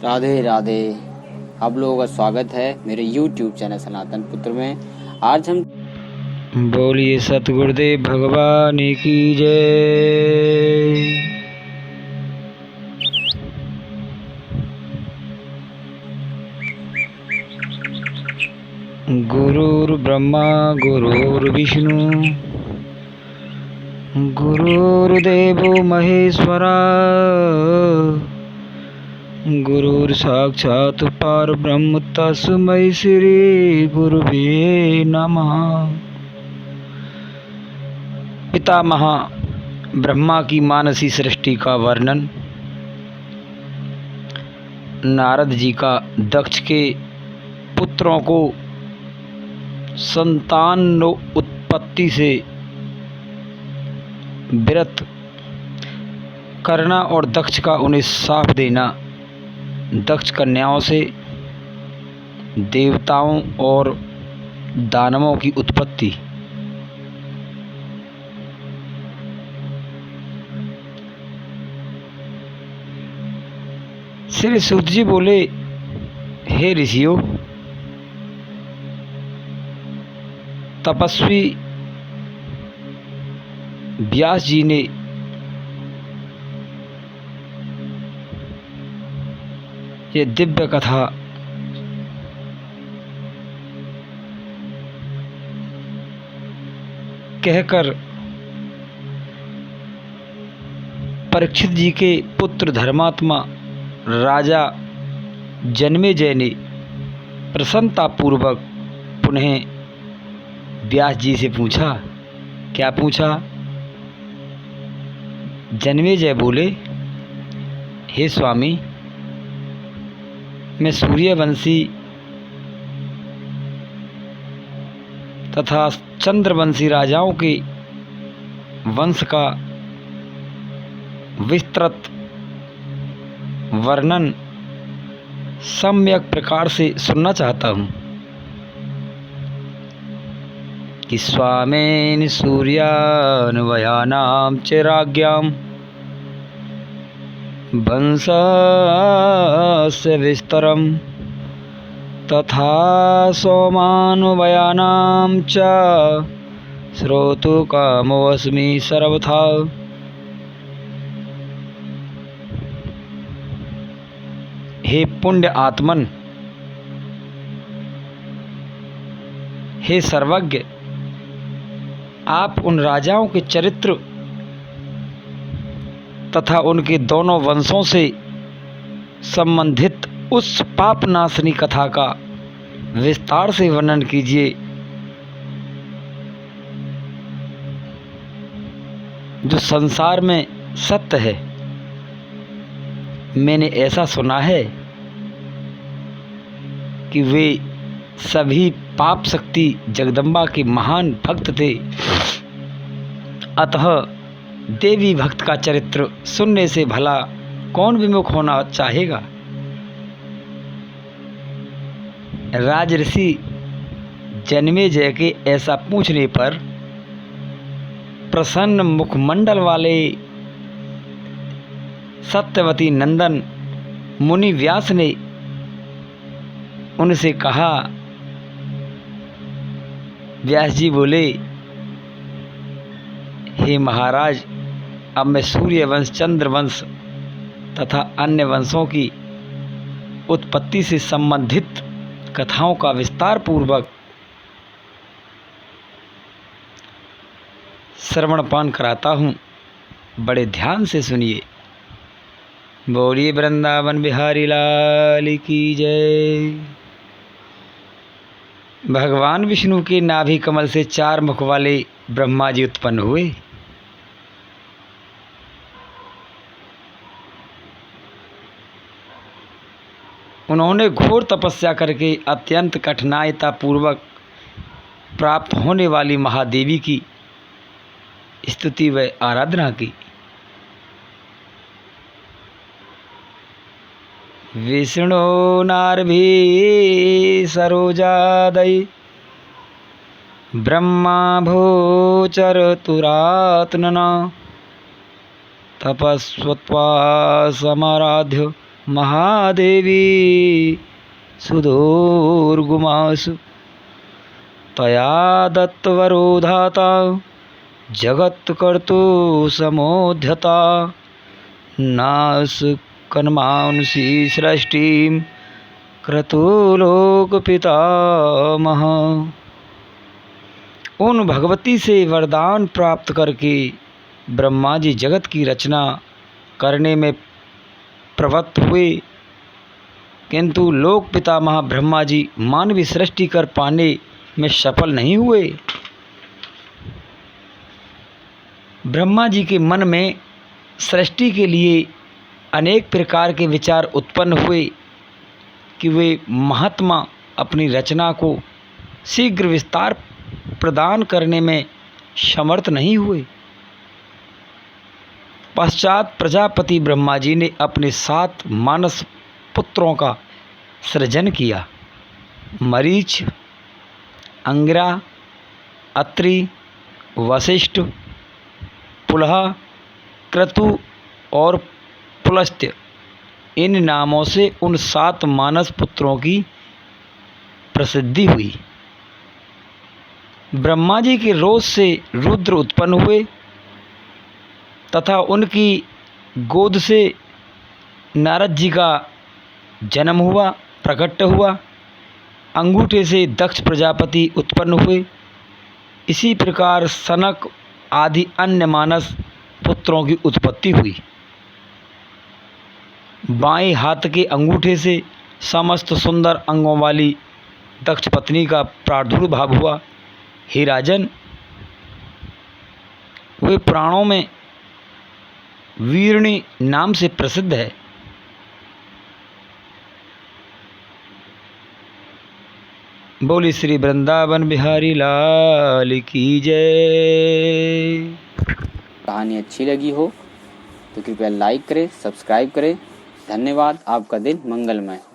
राधे राधे। आप लोगों का स्वागत है मेरे YouTube चैनल सनातन पुत्र में। आज हम बोलिए सतगुरुदेव भगवान की जय। गुरुर्ब्रह्मा गुरुर्विष्णु गुरुर्देवो महेश्वरा गुरुर्साक्षात् परब्रह्म तस्मै श्री गुरुवे नमः। पितामह ब्रह्मा की मानसी सृष्टि का वर्णन, नारद जी का दक्ष के पुत्रों को संतान उत्पत्ति से विरत करना और दक्ष का उन्हें साफ देना, दक्ष कन्याओं से देवताओं और दानवों की उत्पत्ति। श्री सूत जी बोले, हे ऋषियों, तपस्वी व्यास जी ने ये दिव्य कथा कहकर परीक्षित जी के पुत्र धर्मात्मा राजा जन्मेजय ने प्रसन्नतापूर्वक पुनः व्यास जी से पूछा। क्या पूछा? जन्मेजय बोले, हे स्वामी, मैं सूर्यवंशी तथा चंद्रवंशी राजाओं के वंश का विस्तृत वर्णन सम्यक प्रकार से सुनना चाहता हूँ कि स्वामेन सूर्यान्वयानां च राज्ञां वंशस्य विस्तरं तथा सोमान्वयानां च श्रोतुकामोऽस्मि सर्वथा। हे पुण्य आत्मन, हे सर्वज्ञ, आप उन राजाओं के चरित्र तथा उनके दोनों वंशों से संबंधित उस पापनाशनी कथा का विस्तार से वर्णन कीजिए जो संसार में सत्य है। मैंने ऐसा सुना है कि वे सभी पाप शक्ति जगदम्बा के महान भक्त थे, अतः देवी भक्त का चरित्र सुनने से भला कौन विमुख होना चाहेगा। राजऋषि जन्मेजय के ऐसा पूछने पर प्रसन्न मुखमंडल वाले सत्यवती नंदन मुनि व्यास ने उनसे कहा। व्यास जी बोले, हे महाराज, अब मैं सूर्यवंश, चंद्रवंश तथा अन्य वंशों की उत्पत्ति से संबंधित कथाओं का विस्तार पूर्वक श्रवणपान कराता हूँ। बड़े ध्यान से सुनिए। बोलिए वृंदावन बिहारी लाल की जय। भगवान विष्णु के नाभि कमल से 4 मुख वाले ब्रह्मा जी उत्पन्न हुए। उन्होंने घोर तपस्या करके अत्यंत कठिनाइता पूर्वक प्राप्त होने वाली महादेवी की स्तुति व आराधना की। विष्णु नारभी सरोजादयि ब्रह्मा भोचर तुरात्मना तपस्वत्वा समाराध्य महादेवी सुदुर्गुमासु तया दत्तवरो धाता जगत्कर्तु समोध्यता नास कन्मानुषी सृष्टिं क्रतुलोक पितामह। उन भगवती से वरदान प्राप्त करके ब्रह्मा जी जगत की रचना करने में प्रवृत्त हुए, किंतु लोक पितामह ब्रह्मा जी मानवीय सृष्टि कर पाने में सफल नहीं हुए। ब्रह्मा जी के मन में सृष्टि के लिए अनेक प्रकार के विचार उत्पन्न हुए कि वे महात्मा अपनी रचना को शीघ्र विस्तार प्रदान करने में समर्थ नहीं हुए। पश्चात प्रजापति ब्रह्मा जी ने अपने 7 मानस पुत्रों का सृजन किया। मरीच, अंगिरा, अत्रि, वशिष्ठ, पुलह, क्रतु और पुलस्त्य, इन नामों से उन 7 मानस पुत्रों की प्रसिद्धि हुई। ब्रह्मा जी के रोष से रुद्र उत्पन्न हुए तथा उनकी गोद से नारद जी का जन्म हुआ, प्रकट हुआ। अंगूठे से दक्ष प्रजापति उत्पन्न हुए। इसी प्रकार सनक आदि अन्य मानस पुत्रों की उत्पत्ति हुई। बाएं हाथ के अंगूठे से समस्त सुंदर अंगों वाली दक्ष पत्नी का प्रादुर्भाव हुआ। हे राजन, वे पुराणों में वीरणी नाम से प्रसिद्ध है। बोली श्री वृंदावन बिहारी लाल की जय। कहानी अच्छी लगी हो तो कृपया लाइक करें, सब्सक्राइब करें। धन्यवाद। आपका दिन मंगलमय हो।